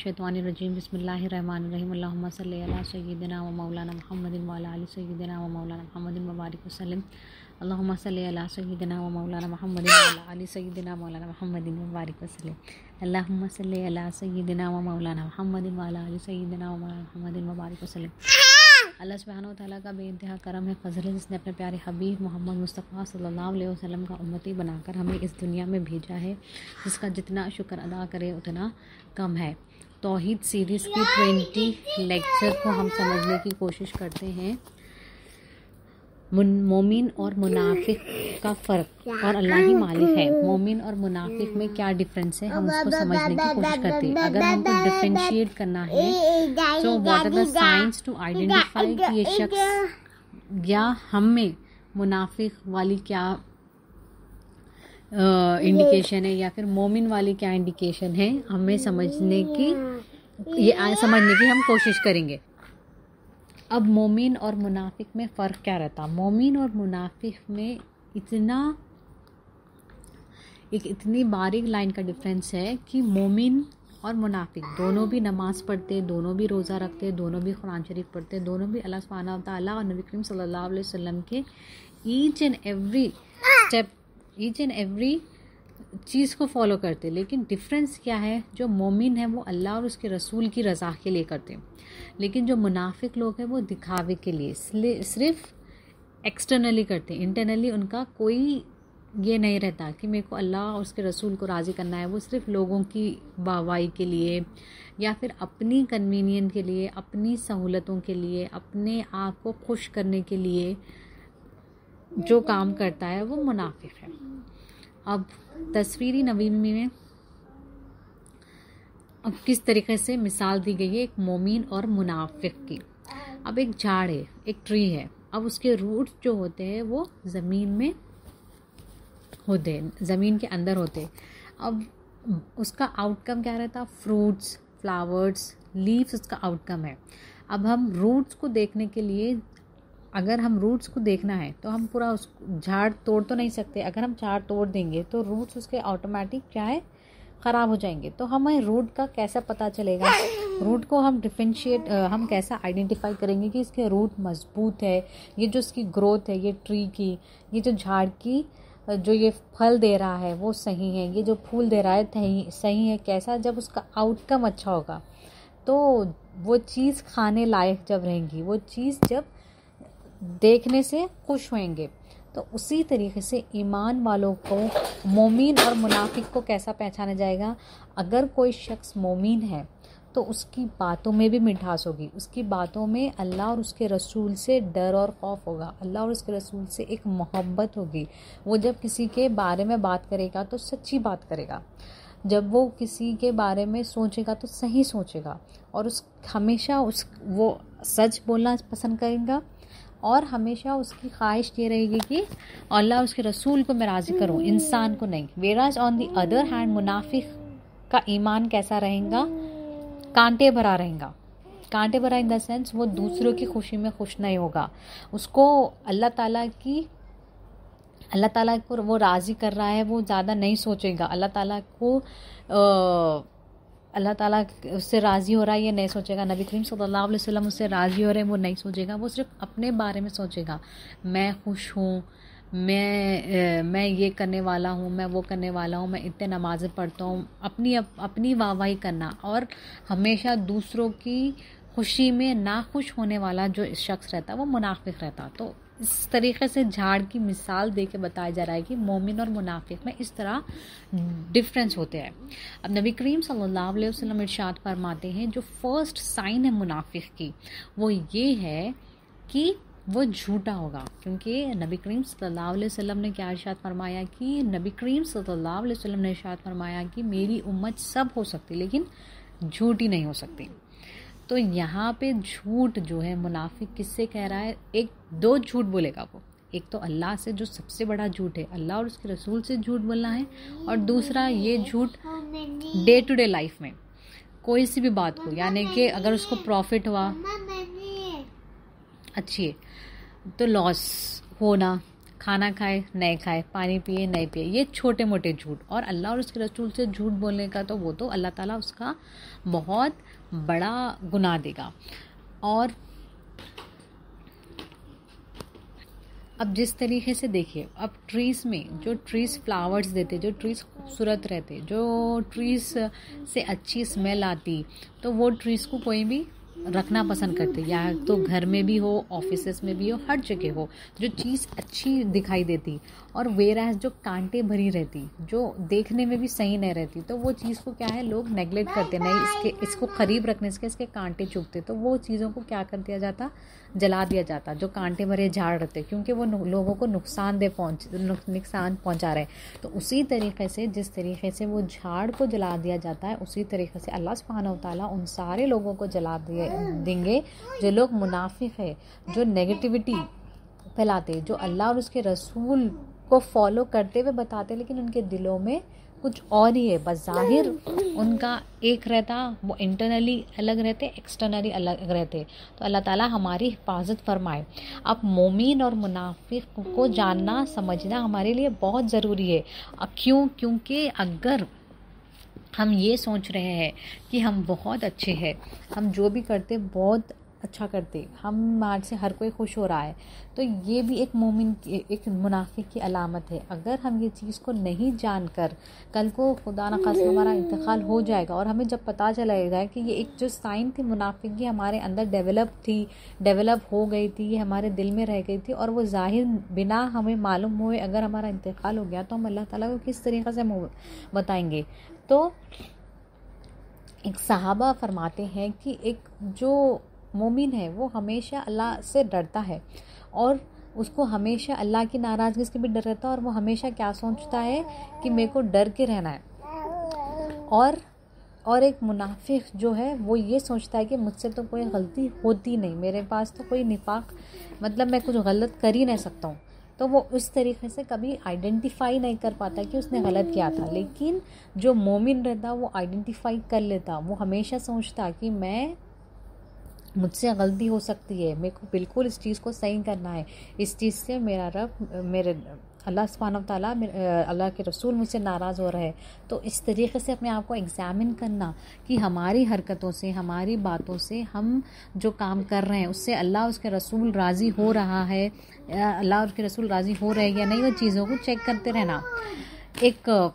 शैतानिर्रजीम बिस्मिल्लाहिर्रहमानिर्रहीम अल्लाहुम्मा सल्ली अला सय्यिदिना व मौलाना मुहम्मदिन व अला आलि सय्यिदिना व मौलाना मुहम्मदिन व बारिक वसल्लम। अल्लाहुम्मा सल्ली अला सय्यिदिना व मौलाना मुहम्मदिन व अला आलि सय्यिदिना मौलाना मुहम्मदिन व बारिक वसल्लम। अल्लाहुम्मा सल्ली अला सय्यिदिना व मौलाना मुहम्मदिन व अला आलि सय्यिदिना व मौलाना मुहम्मदिन व बारिक वसल्लम। अल्लाह सुब्हानहु व तआला का बेइंतहा करम है, फजल है, जिसने अपने प्यारे हबीब मोहम्मद मुस्तफ़ा सल्लल्लाहु अलैहि वसल्लम का उम्मती बनाकर हमें इस दुनिया में भेजा है, जिसका जितना शुक्र अदा करे उतना कम है। तौहीद सीरीज़ की 20 लेक्चर को हम समझने की कोशिश करते हैं। मोमिन और मुनाफिक का फ़र्क, और अल्लाह ही मालिक है। मोमिन और मुनाफिक में क्या डिफरेंस है, हम उसको समझने की कोशिश करते हैं। अगर हमको डिफरेंशिएट करना है, so what are the science to identify कि ये शख्स या हम में मुनाफिक वाली क्या इंडिकेशन है या फिर मोमिन वाली क्या इंडिकेशन है, हमें समझने की हम कोशिश करेंगे। अब मोमिन और मुनाफिक में फ़र्क क्या रहता? मोमिन और मुनाफिक में इतनी बारीक लाइन का डिफरेंस है कि मोमिन और मुनाफिक दोनों भी नमाज़ पढ़ते, दोनों भी रोज़ा रखते, दोनों भी कुरान शरीफ पढ़ते, दोनों भी अल्लाह सुब्हानहु व तआला और नबी करीम सल्लल्लाहु अलैहि वसल्लम के each and every step, each and every चीज़ को फॉलो करते। लेकिन डिफरेंस क्या है? जो मोमिन है वो अल्लाह और उसके रसूल की रज़ा के लिए करते हैं, लेकिन जो मुनाफिक लोग हैं वो दिखावे के लिए सिर्फ एक्सटर्नली करते हैं। इंटरनली उनका कोई ये नहीं रहता कि मेरे को अल्लाह और उसके रसूल को राज़ी करना है। वो सिर्फ लोगों की वाहवाही के लिए या फिर अपनी कन्वीनियंस के लिए, अपनी सहूलतों के लिए, अपने आप को खुश करने के लिए जो काम करता है वो मुनाफिक है। अब तस्वीरी नबी में अब किस तरीके से मिसाल दी गई है एक मोमिन और मुनाफिक की। अब एक झाड़ है, एक ट्री है, अब उसके रूट्स जो होते हैं वो ज़मीन में होते हैं, ज़मीन के अंदर होते हैं। अब उसका आउटकम क्या रहता? फ्रूट्स, फ्लावर्स, लीव्स उसका आउटकम है। अब हम रूट्स को देखने के लिए, अगर हम रूट्स को देखना है तो हम पूरा उस झाड़ तोड़ तो नहीं सकते। अगर हम झाड़ तोड़ देंगे तो रूट्स उसके ऑटोमेटिक क्या है, ख़राब हो जाएंगे। तो हमें रूट का कैसा पता चलेगा? रूट को हम हम कैसा आइडेंटिफाई करेंगे कि इसके रूट मजबूत है, ये जो इसकी ग्रोथ है, ये ट्री की, ये जो झाड़ की जो ये फल दे रहा है वो सही है, ये जो फूल दे रहा है सही है। कैसा? जब उसका आउटकम अच्छा होगा तो वो चीज़ खाने लायक जब रहेंगी, वो चीज़ जब देखने से खुश होंगे। तो उसी तरीके से ईमान वालों को मोमिन और मुनाफिक को कैसा पहचाना जाएगा? अगर कोई शख्स मोमिन है तो उसकी बातों में भी मिठास होगी, उसकी बातों में अल्लाह और उसके रसूल से डर और खौफ होगा, अल्लाह और उसके रसूल से एक मोहब्बत होगी। वो जब किसी के बारे में बात करेगा तो सच्ची बात करेगा, जब वो किसी के बारे में सोचेगा तो सही सोचेगा, और हमेशा वो सच बोलना पसंद करेगा, और हमेशा उसकी ख्वाहिश ये रहेगी कि अल्लाह उसके रसूल को मैं राज़ी करूं, इंसान को नहीं। वेराज ऑन दी अदर हैंड मुनाफिक का ईमान कैसा रहेगा? कांटे भरा रहेगा। कांटे भरा इन द सेंस वो दूसरों की खुशी में खुश नहीं होगा। उसको अल्लाह ताला को वो राज़ी कर रहा है वो ज़्यादा नहीं सोचेगा। अल्लाह ताला उससे राज़ी हो रहा है ये नहीं सोचेगा। नबी करीम सल्लल्लाहु अलैहि वसल्लम उससे राज़ी हो रहे हैं वो नहीं सोचेगा। वो सिर्फ अपने बारे में सोचेगा, मैं खुश हूँ, मैं ये करने वाला हूँ, मैं वो करने वाला हूँ, मैं इतने नमाज़ें पढ़ता हूँ। अपनी वाहवाही करना, और हमेशा दूसरों की खुशी में नाखुश होने वाला जो शख्स रहता है वो मुनाफिक रहता। तो इस तरीके से झाड़ की मिसाल दे के बताया जा रहा है कि मोमिन और मुनाफिक में इस तरह डिफरेंस होते हैं। अब नबी करीम सल्लल्लाहु अलैहि वसल्लम इरशाद फरमाते हैं जो फर्स्ट साइन है मुनाफिक की वो ये है कि वो झूठा होगा। क्योंकि नबी करीम सल्लल्लाहु अलैहि वसल्लम ने क्या इरशाद फरमाया कि नबी करीम सल्लल्लाहु अलैहि वसल्लम ने इरशाद फरमाया कि मेरी उम्मत सब हो सकती लेकिन झूठी नहीं हो सकती। तो यहाँ पे झूठ जो है मुनाफिक किससे कह रहा है? एक दो झूठ बोलेगा वो। एक तो अल्लाह से जो सबसे बड़ा झूठ है, अल्लाह और उसके रसूल से झूठ बोलना है, और दूसरा ये झूठ डे टू डे लाइफ में कोई सी भी बात को, यानी कि अगर उसको प्रॉफिट हुआ अच्छी है तो लॉस होना, खाना खाए नहीं खाए, पानी पिए नहीं पिए, ये छोटे मोटे झूठ। और अल्लाह और उसके रसूल से झूठ बोलने का तो वो तो अल्लाह ताला उसका बहुत बड़ा गुनाह देगा। और अब जिस तरीके से देखिए, अब ट्रीज़ में जो ट्रीज़ फ्लावर्स देते, जो ट्रीज़ खूबसूरत रहते, जो ट्रीज़ से अच्छी स्मेल आती, तो वो ट्रीज़ को कोई भी रखना पसंद करते, या तो घर में भी हो, ऑफिसेस में भी हो, हर जगह हो, जो चीज़ अच्छी दिखाई देती। और वेराज जो कांटे भरी रहती, जो देखने में भी सही नहीं रहती, तो वो चीज़ को क्या है, लोग नेगलेक्ट करते, नहीं इसको करीब रखने से इसके कांटे चुभते, तो वो चीज़ों को क्या कर दिया जाता, जला दिया जाता, जो कांटे भरे झाड़ रहते, क्योंकि वो लोगों को नुकसान पहुंचा रहे। तो उसी तरीके से जिस तरीके से वो झाड़ को जला दिया जाता है, उसी तरीके से अल्लाह सुब्हानहू व तआला उन सारे लोगों को जला देंगे जो लोग मुनाफिक है, जो नेगेटिविटी फैलाते, जो अल्लाह और उसके रसूल को फॉलो करते हुए बताते, लेकिन उनके दिलों में कुछ और ही है। बज़ाहिर उनका एक रहता, वो इंटरनली अलग रहते, एक्सटर्नली अलग रहते। तो अल्लाह ताला हमारी हिफाजत फरमाए। अब मोमिन और मुनाफिक को जानना समझना हमारे लिए बहुत ज़रूरी है। क्योंकि अगर हम ये सोच रहे हैं कि हम बहुत अच्छे हैं, हम जो भी करते बहुत अच्छा करते, हमारे से हर कोई खुश हो रहा है, तो ये भी एक मोमिन की, एक मुनाफिक की अलामत है। अगर हम ये चीज़ को नहीं जानकर, कल को खुदा न खास्ता हमारा इंतकाल हो जाएगा और हमें जब पता चलेगा कि ये एक जो साइन थी मुनाफिक की हमारे अंदर डेवलप हो गई थी, ये हमारे दिल में रह गई थी, और वो ज़ाहिर बिना हमें मालूम हुए अगर हमारा इंतकाल हो गया, तो हम अल्लाह ताला को किस तरीक़े से बताएंगे। तो एक सहाबा फरमाते हैं कि एक जो मोमिन है वो हमेशा अल्लाह से डरता है, और उसको हमेशा अल्लाह की नाराज़गी से भी डर रहता है, और वो हमेशा क्या सोचता है कि मेरे को डर के रहना है। और एक मुनाफिक जो है वो ये सोचता है कि मुझसे तो कोई गलती होती नहीं, मेरे पास तो कोई निफाक, मतलब मैं कुछ गलत कर ही नहीं सकता हूँ। तो वो उस तरीके से कभी आइडेंटिफाई नहीं कर पाता कि उसने गलत किया था। लेकिन जो मोमिन रहता वो आइडेंटिफाई कर लेता, वो हमेशा सोचता कि मुझसे गलती हो सकती है, मेरे को बिल्कुल इस चीज़ को सही करना है, इस चीज़ से मेरा रब, मेरे अल्लाह सुब्हानहू व तआला, अल्लाह के रसूल मुझसे नाराज़ हो रहे हैं। तो इस तरीके से अपने आप को एग्ज़ामिन करना कि हमारी हरकतों से, हमारी बातों से, हम जो काम कर रहे हैं उससे अल्लाह उसके रसूल राज़ी हो रहा है, अल्लाह उसके रसूल राज़ी हो रहे हैं या नहीं, वो चीज़ों को चेक करते रहना। एक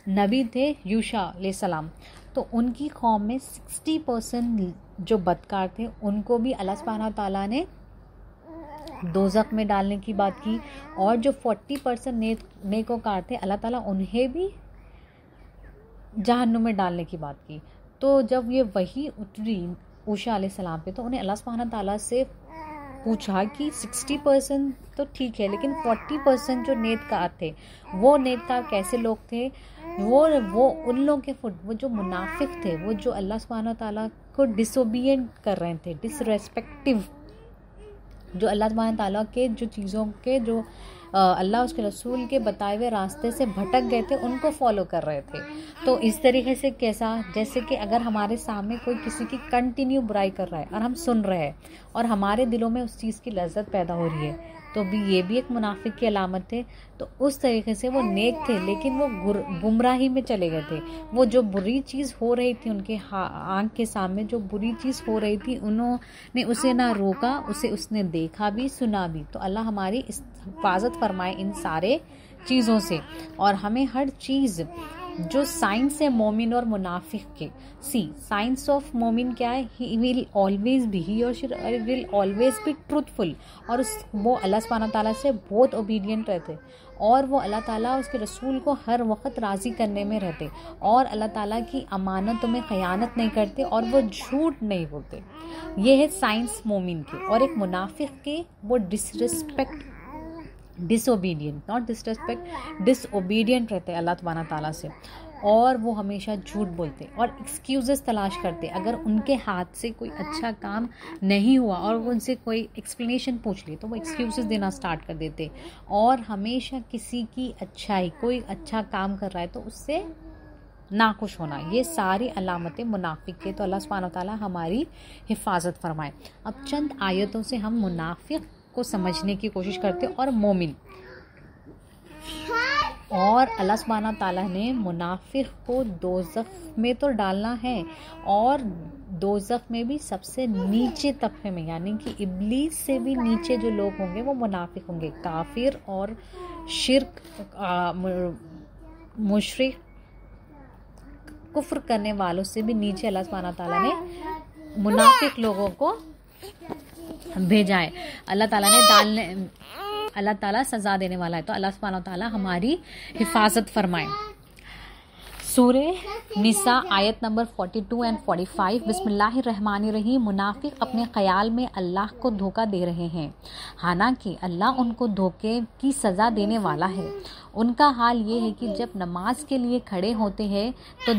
नबी थे यूशा अलैहिस्सलाम, तो उनकी कौम में 60% जो बदकार थे उनको भी अल्लाह सुब्हानहू व तआला ने दोज़ख में डालने की बात की, और जो 40% नेकोकार थे अल्लाह ताला उन्हें भी जहन्नुम में डालने की बात की। तो जब ये वही उतरी ऊशा अलैहिस्सलाम पे, तो उन्हें अल्लाह सुब्हानहू व तआला से पूछा कि 60% तो ठीक है, लेकिन 40% जो नेककार थे, वो नेककार कैसे लोग थे? वो उन लोगों के वो जो मुनाफिक थे, वो जो अल्लाह सुब्हानहू व तआला को डिसोबिएंट कर रहे थे, डिसरेस्पेक्टिव, जो अल्लाह सुब्हानहू व तआला के जो चीज़ों के जो अल्लाह उसके रसूल के बताए हुए रास्ते से भटक गए थे, उनको फॉलो कर रहे थे। तो इस तरीके से कैसा, जैसे कि अगर हमारे सामने कोई किसी की कंटिन्यू बुराई कर रहा है और हम सुन रहे हैं और हमारे दिलों में उस चीज़ की लज्जत पैदा हो रही है, तो भी ये भी एक मुनाफिक की अलामत है। तो उस तरीके से वो नेक थे, लेकिन वो गुमराही में चले गए थे। वो जो बुरी चीज़ हो रही थी उनके आँख के सामने, जो बुरी चीज़ हो रही थी, उन्होंने उसे ना रोका, उसने देखा भी, सुना भी। तो अल्लाह हमारी हिफाजत फरमाए इन सारे चीज़ों से, और हमें हर चीज़ जो साइंस है मोमिन और मुनाफिक के, साइंस ऑफ मोमिन क्या है? He will always be truthful, और वो अल्लाह सुब्हानहू व तआला से बहुत ओबीडियंट रहते, और वो अल्लाह ताला उसके रसूल को हर वक्त राज़ी करने में रहते, और अल्लाह ताला की अमानतों में ख़यानत नहीं करते, और वो झूठ नहीं बोलते। ये है साइंस मोमिन के। और एक मुनाफिक के, वो डिसोबीडियंट रहते अल्लाह सुब्हानहू व तआला से, और वो हमेशा झूठ बोलते और एक्सक्यूज़ेस तलाश करते। अगर उनके हाथ से कोई अच्छा काम नहीं हुआ और वो उनसे कोई एक्सप्लेनेशन पूछ ली, तो वो एक्सक्यूज़ेस देना स्टार्ट कर देते, और हमेशा किसी की अच्छाई, कोई अच्छा काम कर रहा है तो उससे नाखुश होना, ये सारी अलामतें मुनाफिक के। तो अल्लाह सुब्हानहू व तआला हमारी हिफाजत फरमाए। अब चंद आयतों से हम मुनाफिक को समझने की कोशिश करते हैं और मोमिन। और अल्लाह सुब्हानहू ताला ने मुनाफिक को दोज़ख में तो डालना है, और दोज़ख में भी सबसे नीचे तबके में, यानी कि इब्लीस से भी नीचे जो लोग होंगे वो मुनाफिक होंगे। काफिर और शिर्क, मुशरिक, कुफ्र करने वालों से भी नीचे अल्लाह सुब्हानहू ताला ने मुनाफिक लोगों को भेजा है। अल्लाह ताला सजा देने वाला है। तो अल्लाह सुब्हानहू ताला हमारी हिफाजत फरमाए। सूरे निसा आयत नंबर 42 और 45। बिस्मिल्लाहिर्रहमानिर्रहीम। मुनाफिक अपने ख्याल में अल्लाह को धोखा दे रहे हैं, हालांकि अल्लाह उनको धोखे की सज़ा देने वाला है। उनका हाल ये है कि जब नमाज के लिए खड़े होते हैं तो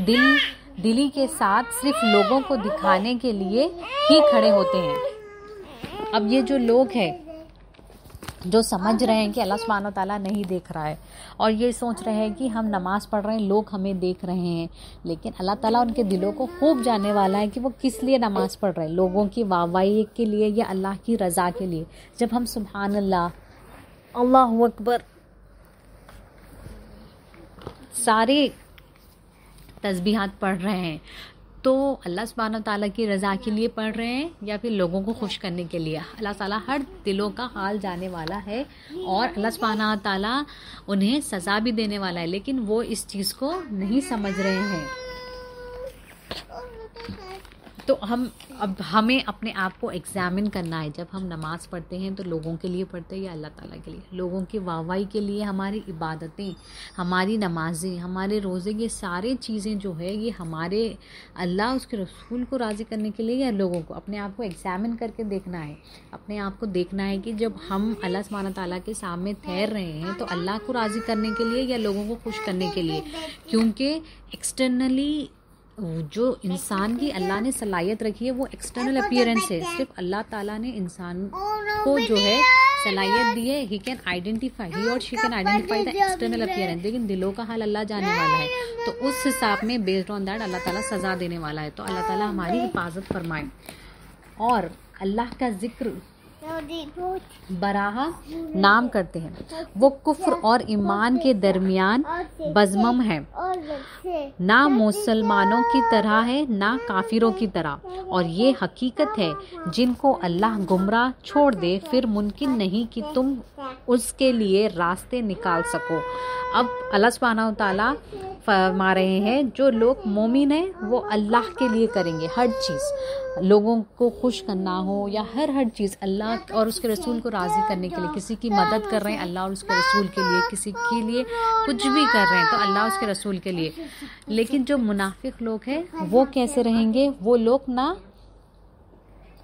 दिली के साथ सिर्फ लोगों को दिखाने के लिए ही खड़े होते हैं। अब ये जो लोग हैं जो समझ रहे हैं कि अल्लाह सुब्हानहू ताला नहीं देख रहा है, और ये सोच रहे हैं कि हम नमाज पढ़ रहे हैं, लोग हमें देख रहे हैं, लेकिन अल्लाह ताला उनके दिलों को खूब जानने वाला है कि वो किस लिए नमाज पढ़ रहे हैं, लोगों की वाहवाही के लिए या अल्लाह की रज़ा के लिए। जब हम सुभान अल्लाह, अल्लाहु अकबर सारे तस्बीहात पढ़ रहे हैं तो अल्लाह सुब्हानहू ताला की रज़ा के लिए पढ़ रहे हैं या फिर लोगों को खुश करने के लिए। अल्लाह ताला हर दिलों का हाल जानने वाला है और अल्लाह सुब्हानहू ताला उन्हें सज़ा भी देने वाला है, लेकिन वो इस चीज़ को नहीं समझ रहे हैं। तो हमें अपने आप को एग्जामिन करना है। जब हम नमाज़ पढ़ते हैं तो लोगों के लिए पढ़ते हैं या अल्लाह ताला के लिए? लोगों की वाहवाही के लिए हमारी इबादतें, हमारी नमाजें, हमारे रोज़े, ये सारे चीज़ें जो है ये हमारे अल्लाह उसके रसूल को राज़ी करने के लिए या लोगों को? अपने आप को एग्जामिन करके देखना है। अपने आप को देखना है कि जब हम अल्लाह सुब्हानहू ताला के सामने ठहर रहे हैं तो अल्लाह को राज़ी करने के लिए या लोगों को खुश करने के लिए। क्योंकि एक्सटर्नली जो इंसान की अल्लाह ने सलाहियत रखी है वो एक्सटर्नल अपीयरेंस है। सिर्फ अल्लाह ताला ने इंसान को जो है सलाहियत दी है, ही कैन आइडेंटिफाई, ही और she can identify the external appearance, लेकिन दिलों का हाल अल्लाह जानने वाला है। तो उस हिसाब में बेस्ड ऑन दैट अल्लाह ताला सज़ा देने वाला है। तो अल्लाह ताला हमारी हिफाजत फरमाए। और अल्लाह का जिक्र बराहा नाम करते हैं, वो कुफ्र और ईमान के दरमियान बज़मम है, ना मुसलमानों की तरह है ना काफिरों की तरह। और ये हकीकत है जिनको अल्लाह गुमराह छोड़ दे फिर मुमकिन नहीं कि तुम उसके लिए रास्ते निकाल सको। अब अल्लाह सुब्हानहू ताला फरमा रहे हैं जो लोग मोमिन हैं वो अल्लाह के लिए करेंगे हर चीज़, लोगों को खुश करना हो या हर चीज़ अल्लाह और उसके रसूल को राज़ी करने के लिए। किसी की मदद कर रहे हैं अल्लाह और उसके रसूल के लिए, किसी के लिए कुछ भी कर रहे हैं तो अल्लाह उसके रसूल के लिए। लेकिन जो मुनाफिक लोग हैं वो कैसे रहेंगे? वो लोग ना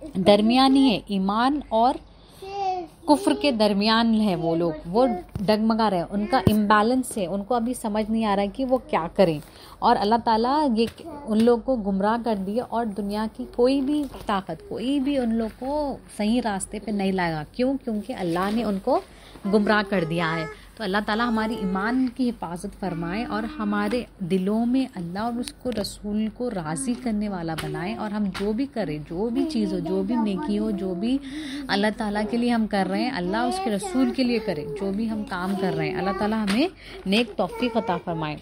दरमियानी है, ईमान और कुफ्र के दरमियान है वो लोग, वो डगमगा रहे हैं, उनका इम्बैलेंस है, उनको अभी समझ नहीं आ रहा है कि वो क्या करें। और अल्लाह ताला ये उन लोगों को गुमराह कर दिया और दुनिया की कोई भी ताकत, कोई भी उन लोग को सही रास्ते पे नहीं लाएगा। क्यों? क्योंकि अल्लाह ने उनको गुमराह कर दिया है। तो अल्लाह ताला हमारी ईमान की हिफाजत फरमाए और हमारे दिलों में अल्लाह और उसको रसूल को राज़ी करने वाला बनाए। और हम जो भी करें, जो भी चीज़ हो, जो भी नेकी हो, जो भी अल्लाह ताला के लिए हम कर रहे हैं, अल्लाह उसके रसूल के लिए करें। जो भी हम काम कर रहे हैं अल्लाह ताला हमें नेक तौफीक अता फरमाए।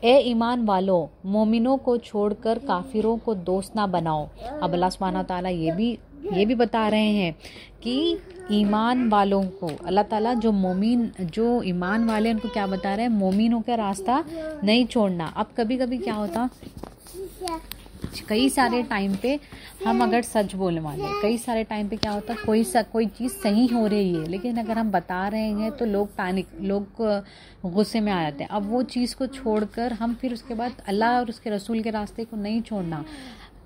ए ईमान वालों, मोमिनों को छोड़कर काफिरों को दोस्त ना बनाओ। अब अल्लाह सुब्हानहू ताला ये भी बता रहे हैं कि ईमान वालों को अल्लाह ताला जो ईमान वाले उनको क्या बता रहे हैं? मोमिनों का रास्ता नहीं छोड़ना। अब कभी कभी क्या होता, कई सारे टाइम पे हम अगर सच बोलने वाले, कई सारे टाइम पे क्या होता, कोई चीज़ सही हो रही है लेकिन अगर हम बता रहे हैं तो लोग गुस्से में आ जाते हैं। अब वो चीज़ को छोड़कर हम फिर उसके बाद अल्लाह और उसके रसूल के रास्ते को नहीं छोड़ना,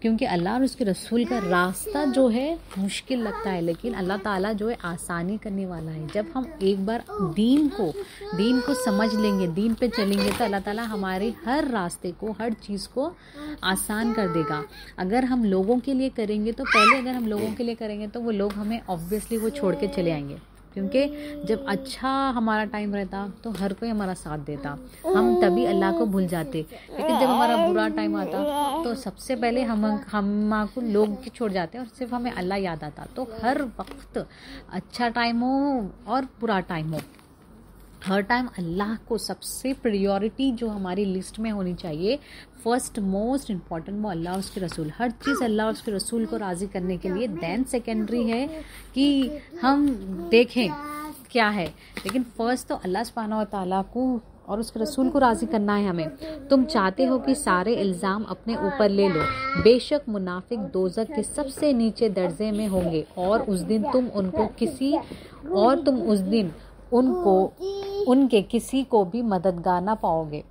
क्योंकि अल्लाह और उसके रसूल का रास्ता जो है मुश्किल लगता है लेकिन अल्लाह ताला जो है आसानी करने वाला है। जब हम एक बार दीन को समझ लेंगे, दीन पे चलेंगे तो अल्लाह ताला हमारे हर रास्ते को, हर चीज़ को आसान कर देगा। अगर हम लोगों के लिए करेंगे तो अगर हम लोगों के लिए करेंगे तो वो लोग हमें ऑब्वियसली वो छोड़ के चले आएंगे, क्योंकि जब अच्छा हमारा टाइम रहता तो हर कोई हमारा साथ देता, हम तभी अल्लाह को भूल जाते। लेकिन जब हमारा बुरा टाइम आता तो सबसे पहले हमको लोग छोड़ जाते और सिर्फ हमें अल्लाह याद आता। तो हर वक्त अच्छा टाइम हो और बुरा टाइम हो हर टाइम अल्लाह को सबसे प्रायोरिटी जो हमारी लिस्ट में होनी चाहिए, फर्स्ट मोस्ट इम्पॉर्टेंट वो अल्लाह उसके रसूल, हर चीज़ अल्लाह उसके रसूल को राज़ी करने के लिए। देन सेकेंडरी है कि हम देखें क्या है, लेकिन फर्स्ट तो अल्लाह सुब्हानहू व तआला को और उसके रसूल को राज़ी करना है हमें। तुम चाहते हो कि सारे इल्ज़ाम अपने ऊपर ले लो, बेशक मुनाफिक दोज़ख के सबसे नीचे दर्जे में होंगे और उस दिन तुम उनके किसी को भी मददगार ना पाओगे।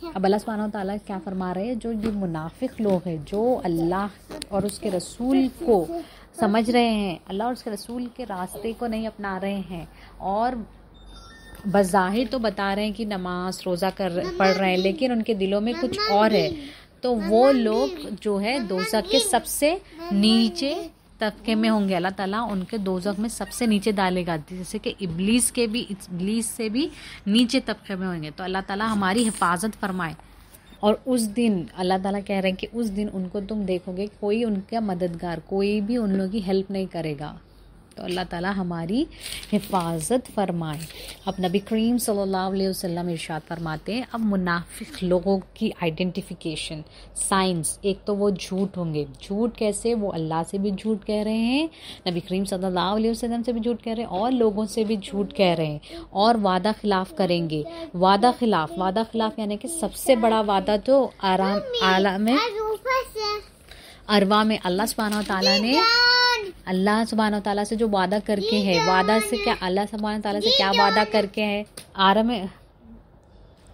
अब अल्लाह सुब्हानहू व तआला क्या फरमा रहे हैं, जो ये मुनाफिक लोग हैं जो अल्लाह और उसके रसूल को समझ रहे हैं, अल्लाह और उसके रसूल के रास्ते को नहीं अपना रहे हैं और बज़ाहिर तो बता रहे हैं कि नमाज रोज़ा पढ़ रहे हैं, लेकिन उनके दिलों में कुछ और है, तो वो लोग जो है दोज़ख के सबसे नीचे तबके में होंगे। अल्लाह ताला उनके दोज़ख में सबसे नीचे डालेगा, जैसे कि इब्लीस से भी नीचे तबके में होंगे। तो अल्लाह ताला हमारी हिफाजत फरमाए। और उस दिन अल्लाह ताला कह रहे हैं कि उस दिन उनको तुम देखोगे कोई उनका मददगार, कोई भी उन लोगों की हेल्प नहीं करेगा। तो अल्लाह ताला हमारी हिफाजत फरमाए। अब नबी करीम सल्लल्लाहु अलैहि वसल्लम इरशाद फरमाते हैं, अब मुनाफिक लोगों की आइडेंटिफिकेशन साइंस, एक तो वो झूठ होंगे। झूठ कैसे? वो अल्लाह से भी झूठ कह रहे हैं, नबी करीम सल्लल्लाहु अलैहि वसल्लम से भी झूठ कह रहे हैं और लोगों से भी झूठ कह रहे हैं और वादा खिलाफ करेंगे। वादा खिलाफ यानी कि सबसे बड़ा वादा तो आलम अरवा में अल्लाह सुब्हानहू व तआला से जो वादा करके है, वादा से क्या, अल्लाह सुब्हानहू व तआला से क्या वादा करके है, आलम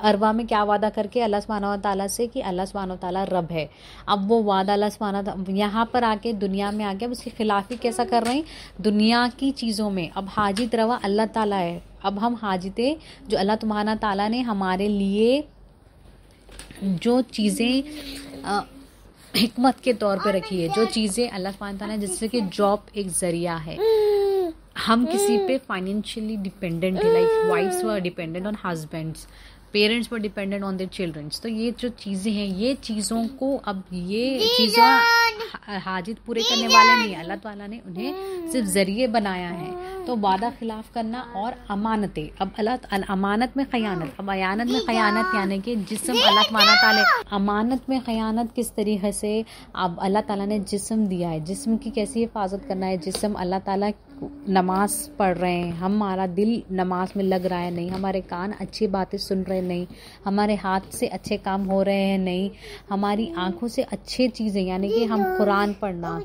अरवा में क्या वादा करके अल्लाह सुब्हानहू व तआला से कि अल्लाह सुब्हानहू व तआला रब है। अब वो वादा अल्लाह सुब्हानहू यहाँ पर आके दुनिया में आके अब उसकी खिलाफी कैसा कर रहे हैं, दुनिया की चीज़ों में। अब हाजित रवा अल्लाह ताला है, अब हम हाजिते जो अल्लाह सुब्हानहू व तआला ने हमारे लिए जो चीज़ें हिकमत के तौर पे रखी है, जो चीज़ें अल्लाह सुब्हानहू व तआला, जैसे कि जॉब एक ज़रिया है, हम किसी पे फाइनेंशियली डिपेंडेंट है, like wives were dependent on husbands, parents were dependent on their childrens. तो ये जो चीज़ें हैं, ये चीज़ों को, अब ये चीज़ें हाजित पूरे करने वाले नहीं, अल्लाह ताला ने उन्हें सिर्फ ज़रिए बनाया है। तो वादा खिलाफ करना और अमानतें, अब अमानत में ख़यानत, अब अयानत में ख़यानत यानी कि जिस्म अल्लाह ताला, अमानत में ख़यानत किस तरीके से, अब अल्लाह ताला ने जिस्म दिया है, जिस्म की कैसी हिफाजत करना है। जिस्म अल्लाह ताला नमाज पढ़ रहे हैं, हमारा दिल नमाज में लग रहा है नहीं, हमारे कान अच्छी बातें सुन रहे नहीं, हमारे हाथ से अच्छे काम हो रहे हैं नहीं, हमारी आंखों से अच्छे चीज़ें यानी कि हम कुरान पढ़ना,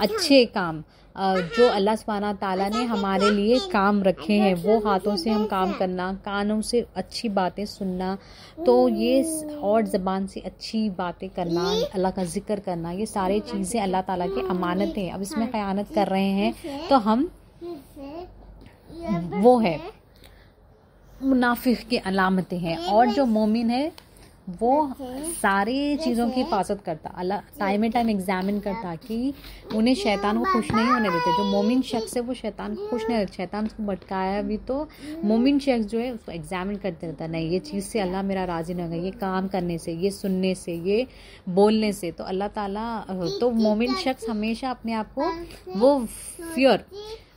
अच्छे काम जो अल्लाह सुब्हानहू व तआला ने हमारे लिए काम रखे हैं, वो हाथों से हम काम करना, कानों से अच्छी बातें सुनना, तो ये और ज़बान से अच्छी बातें करना, अल्लाह का जिक्र करना, ये सारी चीज़ें अल्लाह ताला की अमानतें हैं। अब इसमें ख़यानत कर रहे हैं तो हम, वो है मुनाफिक की अलामतें हैं। और जो मोमिन है वो सारी चीज़ों की हिफाजत करता, अल्लाह टाइम एग्जामिन करता कि उन्हें शैतान को खुश नहीं होने देते। जो मोमिन शख्स है वो शैतान को खुश नहीं, शैतान उसको भटकाया भी तो मोमिन शख्स जो है उसको एग्जामिन करते रहता, नहीं ये चीज़ से अल्लाह मेरा राज़ी नहीं होगा, ये काम करने से, ये सुनने से, ये बोलने से, तो अल्लाह ताला, तो मोमिन शख्स हमेशा अपने आप को वो फियर,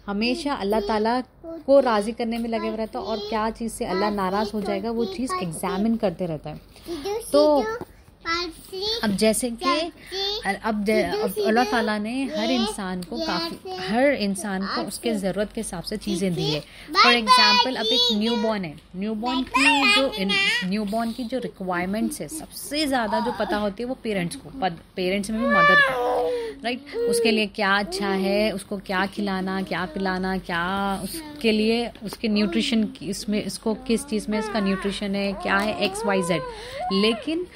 हमेशा अल्लाह ताला को राज़ी करने में लगे हुए रहता है और क्या चीज़ से अल्लाह नाराज़ हो जाएगा वो चीज़ एग्जामिन करते रहता है। तो अब जैसे कि अब अल्लाह ताला ने हर इंसान को उसके ज़रूरत के हिसाब से चीज़ें दी है। फॉर एग्जांपल अब एक न्यूबॉर्न है, न्यूबॉर्न की जो रिक्वायरमेंट्स है सबसे ज़्यादा जो पता होती है वो पेरेंट्स को, पेरेंट्स में भी मदर को, राइट, उसके लिए क्या अच्छा है, उसको क्या खिलाना, क्या पिलाना, क्या उसके लिए उसके न्यूट्रिशन इसमें, इसको किस चीज़ में इसका न्यूट्रिशन है, क्या है XYZ। लेकिन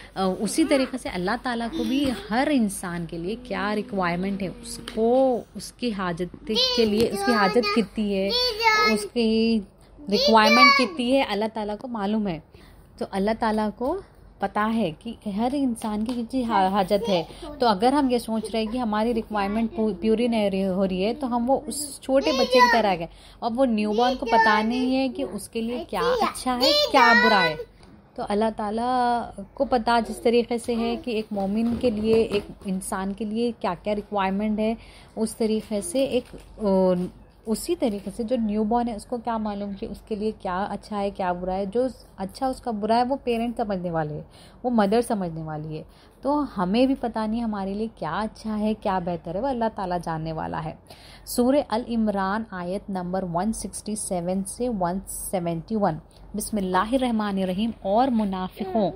उसी तरीके से अल्लाह ताला को भी हर इंसान के लिए क्या रिक्वायरमेंट है, उसको उसकी हाजत के लिए, उसकी हाजत कितनी है, उसकी रिक्वायरमेंट कितनी है, अल्लाह ताला को मालूम है। तो अल्लाह ताला को पता है कि हर इंसान की कितनी हाजत है। तो अगर हम ये सोच रहे हैं कि हमारी रिक्वायरमेंट पूरी नहीं हो रही है तो हम वो उस छोटे बच्चे की तरह गए, और वो न्यूबॉर्न को पता नहीं है कि उसके लिए क्या अच्छा है क्या बुरा है। तो अल्लाह ताला को पता जिस तरीके से है कि एक मोमिन के लिए, एक इंसान के लिए क्या क्या रिक्वायरमेंट है, उस तरीके से एक उसी तरीके से जो न्यूबॉर्न है उसको क्या मालूम कि उसके लिए क्या अच्छा है क्या बुरा है। जो अच्छा उसका बुरा है वो पेरेंट समझने वाले है, वो मदर समझने वाली है। तो हमें भी पता नहीं हमारे लिए क्या अच्छा है क्या बेहतर है, वो अल्लाह ताला जानने वाला है। सूरह अल इमरान आयत नंबर 167 से 171। बिस्मिल्लाहिर्रहमानिर्रहीम। और मुनाफिकों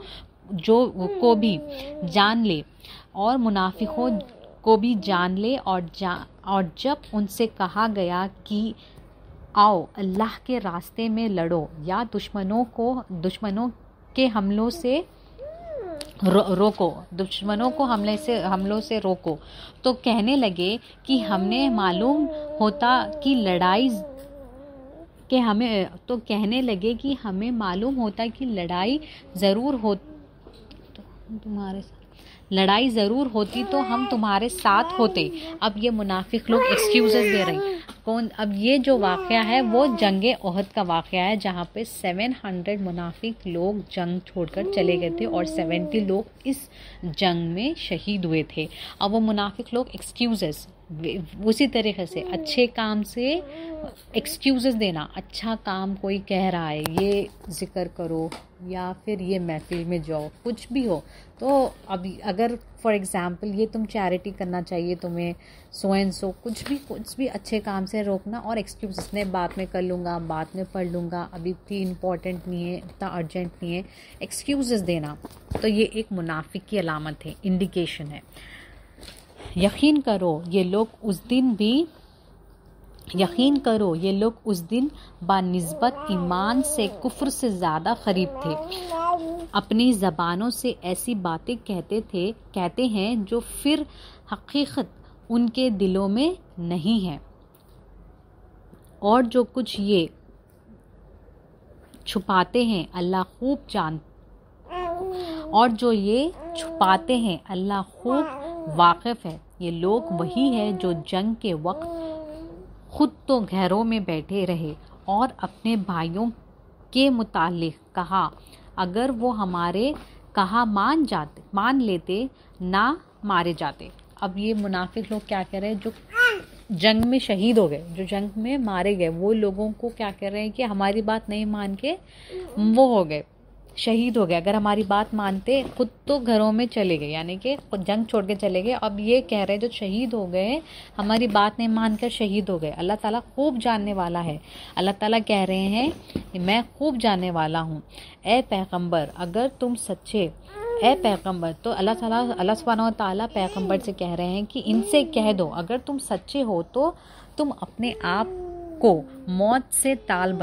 जो को भी जान ले, और मुनाफिकों को भी जान ले, और जब उनसे कहा गया कि आओ अल्लाह के रास्ते में लड़ो या दुश्मनों के हमलों से रोको, दुश्मनों को हमलों से रोको, तो कहने लगे कि हमें मालूम होता कि लड़ाई ज़रूर होती तो हम तुम्हारे साथ होते। अब ये मुनाफिक लोग एक्सक्यूजेस दे रहे हैं। अब ये जो वाक़या है वो जंगे ओहद का वाक़या है, जहाँ पे 700 मुनाफिक लोग जंग छोड़कर चले गए थे और 70 लोग इस जंग में शहीद हुए थे। अब वो मुनाफिक लोग एक्सक्यूजेस, उसी तरीके से अच्छे काम से एक्सक्यूजेस देना, अच्छा काम कोई कह रहा है ये जिक्र करो या फिर ये महफिल में जाओ, कुछ भी हो। तो अभी अगर फॉर एग्ज़ाम्पल ये तुम चैरिटी करना चाहिए तुम्हें, सो एंड सो कुछ भी अच्छे काम से रोकना और एक्सक्यूजेस ने बाद में कर लूँगा, बाद में पढ़ लूँगा, अभी भी इम्पॉर्टेंट नहीं है, इतना अर्जेंट नहीं है, एक्सक्यूजेस देना। तो ये एक मुनाफिक की अलामत है, इंडिकेशन है। यकीन करो ये लोग उस दिन बानिस्बत ईमान से कुफ्र से ज़्यादा करीब थे। अपनी ज़बानों से ऐसी बातें कहते हैं जो फिर हकीकत उनके दिलों में नहीं है, और जो कुछ ये छुपाते हैं अल्लाह खूब वाकिफ़ है। ये लोग वही है जो जंग के वक्त खुद तो घरों में बैठे रहे और अपने भाइयों के मुतालिक कहा, अगर वो हमारे कहा मान लेते ना मारे जाते। अब ये मुनाफिक लोग क्या कह रहे हैं, जो जंग में शहीद हो गए, जो जंग में मारे गए, वो लोगों को क्या कह रहे हैं कि हमारी बात नहीं मान के वो हो गए, शहीद हो गए। अगर हमारी बात मानते खुद तो घरों में चले गए, यानी कि जंग छोड़ के चले गए। अब ये कह रहे हैं जो शहीद हो गए, हमारी बात नहीं मानकर शहीद हो गए। अल्लाह ताला खूब जानने वाला है। अल्लाह ताला कह रहे हैं मैं खूब जानने वाला हूँ। ए पैगंबर अगर तुम सच्चे, ए पैगंबर, तो अल्लाह सुब्हानहू व तआला पैगंबर से कह रहे हैं कि इनसे कह दो अगर तुम सच्चे हो तो तुम अपने आप को मौत से टाल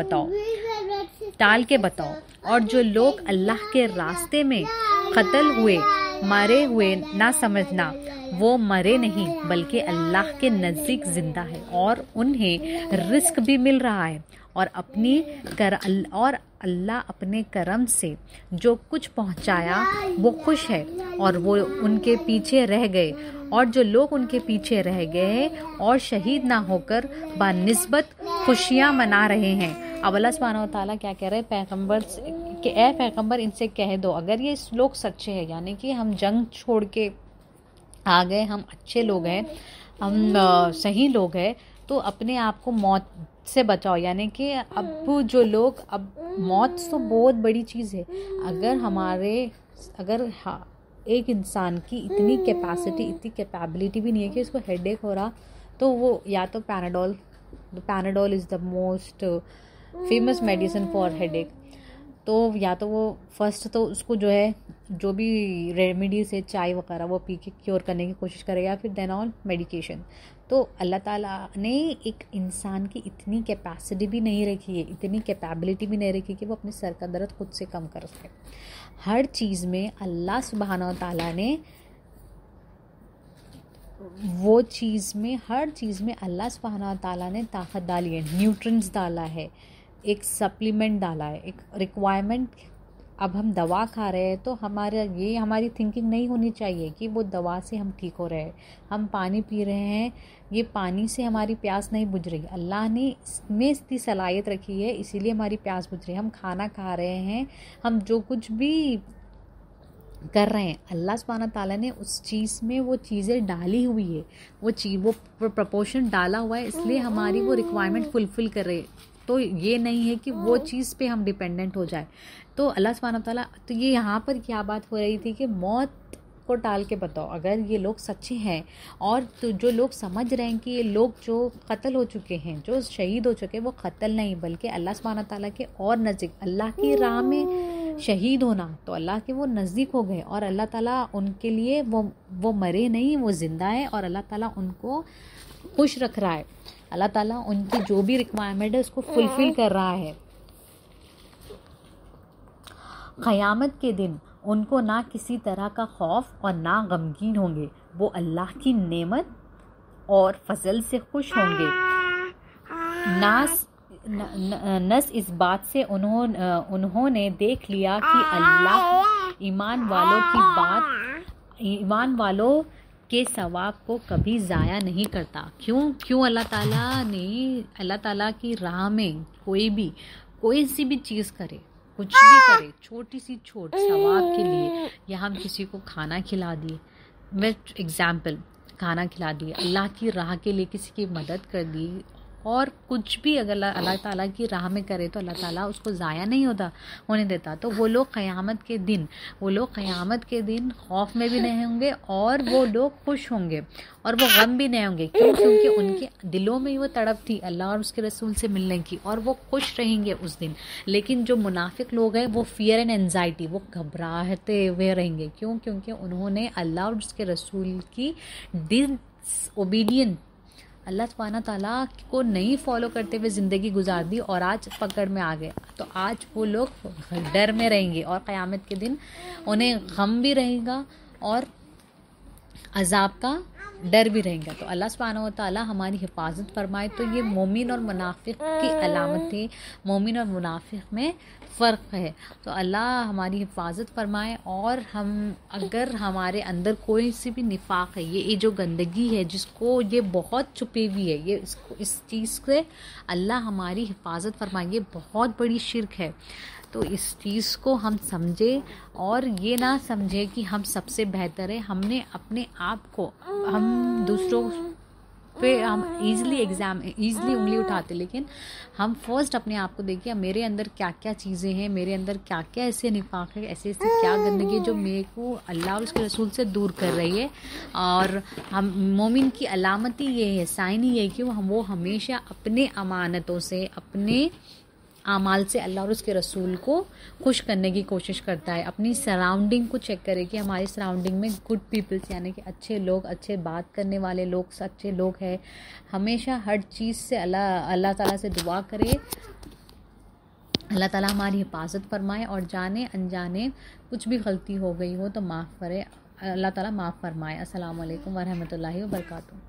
के बताओ। और जो लोग अल्लाह के रास्ते में कत्ल हुए मरे हुए ना समझना, वो मरे नहीं बल्कि अल्लाह के नज़दीक जिंदा है और उन्हें रिस्क भी मिल रहा है, और अल्लाह अपने करम से जो कुछ पहुंचाया वो खुश है, और वो उनके पीछे रह गए, और जो लोग उनके पीछे रह गए और शहीद ना होकर बानिस्बत खुशियां मना रहे हैं। अब अल्लाह सुब्हानहू व तआला क्या कह रहे हैं पैगंबर कि ए पैगंबर इनसे कह दो अगर ये लोग सच्चे हैं, यानी कि हम जंग छोड़ के आ गए, हम अच्छे लोग हैं, हम सही लोग हैं, तो अपने आप को मौत से बचाओ। यानी कि अब जो लोग, अब मौत तो बहुत बड़ी चीज़ है। अगर एक इंसान की इतनी कैपेसिटी, इतनी कैपेबिलिटी भी नहीं है कि उसको हेडेक हो रहा, तो वो या तो Panadol is the most famous medicine for headache, तो या तो वो फर्स्ट तो उसको जो है जो भी रेमेडीज है, चाय वगैरह, वो पी के क्योर करने की कोशिश करेगा, या फिर देन ऑन मेडिकेशन। तो अल्लाह ताला ने एक इंसान की इतनी कैपेसिटी भी नहीं रखी है, इतनी कैपेबिलिटी भी नहीं रखी कि वो अपने सर का दर्द खुद से कम कर सके। हर चीज़ में अल्लाह सुब्हानहू व तआला ने हर चीज़ में अल्लाह सुब्हानहू व तआला ने ताकत डाली है, न्यूट्रिएंट्स डाला है, एक सप्लीमेंट डाला है, एक रिक्वायरमेंट। अब हम दवा खा रहे हैं तो हमारी थिंकिंग नहीं होनी चाहिए कि वो दवा से हम ठीक हो रहे हैं। हम पानी पी रहे हैं, ये पानी से हमारी प्यास नहीं बुझ रही, अल्लाह ने इसमें इसकी सलाहियत रखी है, इसीलिए हमारी प्यास बुझ रही है। हम खाना खा रहे हैं, हम जो कुछ भी कर रहे हैं, अल्लाह सुब्हानहू ताला ने उस चीज़ में वो चीज़ें डाली हुई है, वो प्रपोर्शन डाला हुआ है, इसलिए हमारी वो रिक्वायरमेंट फुलफ़िल कर रहे हैं। तो ये नहीं है कि वो चीज़ पे हम डिपेंडेंट हो जाए। तो अल्लाह सुब्हानहू ताला, तो ये यहाँ पर क्या बात हो रही थी कि मौत को टाल के बताओ, अगर ये लोग सच्चे हैं और तो जो लोग समझ रहे हैं कि ये लोग जो कत्ल हो चुके हैं, जो शहीद हो चुके हैं, वो कत्ल नहीं बल्कि अल्लाह सुब्हानहू ताला के और नज़दीक, अल्लाह की राह में शहीद होना, तो अल्लाह के वो नज़दीक हो गए और अल्लाह ताला उनके लिए वो मरे नहीं, वो ज़िंदा है और अल्लाह ताला उनको खुश रख रहा है। अल्लाह ताला उनकी जो भी रिक्वायरमेंट है उसको फुलफ़िल कर रहा है। क़यामत के दिन उनको ना किसी तरह का खौफ और ना गमगीन होंगे, वो अल्लाह की नेमत और फजल से खुश होंगे। नस इस बात से उन्होंने देख लिया कि अल्लाह ईमान वालों के सवाब को कभी ज़ाया नहीं करता। क्यों अल्लाह ताला की राह में कोई सी भी चीज़ करे, कुछ भी करे, छोटी सी छोट सवाब के लिए, या हम किसी को खाना खिला दिए, मैं एग्जाम्पल खाना खिला दिए, अल्लाह की राह के लिए किसी की मदद कर दी, और कुछ भी अगर अल्लाह ताला की राह में करे तो अल्लाह ताला उसको ज़ाया नहीं होने देता। तो वो लोग क़यामत के दिन खौफ में भी नहीं होंगे और वो लोग खुश होंगे और वो गम भी नहीं होंगे। क्योंकि उनके दिलों में वो तड़प थी अल्लाह और उसके रसूल से मिलने की, और वो खुश रहेंगे उस दिन। लेकिन जो मुनाफिक लोग हैं वो फियर एंड एंजाइटी, वो घबराहते हुए रहेंगे। क्योंकि उन्होंने अल्लाह और उसके रसूल की डिसओबीडियंस, अल्लाह सुब्हानहू ताला को नहीं फॉलो करते हुए ज़िंदगी गुजार दी और आज पकड़ में आ गए। तो आज वो लोग डर में रहेंगे और क़यामत के दिन उन्हें गम भी रहेगा और अजाब का डर भी रहेगा। तो अल्लाह सुब्हानहू ताला हमारी हिफाजत फरमाए। तो ये मोमिन और मुनाफिक की अलामतें, मोमिन और मुनाफिक में फ़र्क है। तो अल्लाह हमारी हिफाजत फरमाए। और हम अगर हमारे अंदर कोई सी भी निफाक है, ये जो गंदगी है जिसको ये बहुत छुपी हुई है, ये इस चीज़ से अल्लाह हमारी हिफाजत फरमाए। ये बहुत बड़ी शिर्क है। तो इस चीज़ को हम समझे और ये ना समझे कि हम सबसे बेहतर है। हमने अपने आप को, हम दूसरों पे हम ईज़िली उंगली उठाते, लेकिन हम फर्स्ट अपने आप को देखिए मेरे अंदर क्या क्या चीज़ें हैं, मेरे अंदर क्या क्या ऐसे निफाक है, ऐसे क्या गंदगी जो मेरे को अल्लाह और उसके रसूल से दूर कर रही है। और हम मोमिन की अलामत ही ये है, साइन ही है कि वो हमेशा अपने अमानतों से, अपने आमाल से अल्लाह और उसके रसूल को खुश करने की कोशिश करता है। अपनी सराउंडिंग को चेक करे कि हमारी सराउंडिंग में गुड पीपल्स, यानी कि अच्छे लोग, अच्छे बात करने वाले लोग, सच्चे लोग हैं। हमेशा हर चीज़ से अल्लाह ताला से दुआ करे, अल्लाह ताला हमारी हिफाजत फरमाए और जाने अनजाने कुछ भी गलती हो गई हो तो माफ़ करे, अल्लाह ताला माफ़ फरमाए। अस्सलाम वालेकुम वरहमतुल्लाहि वबरकातुहू।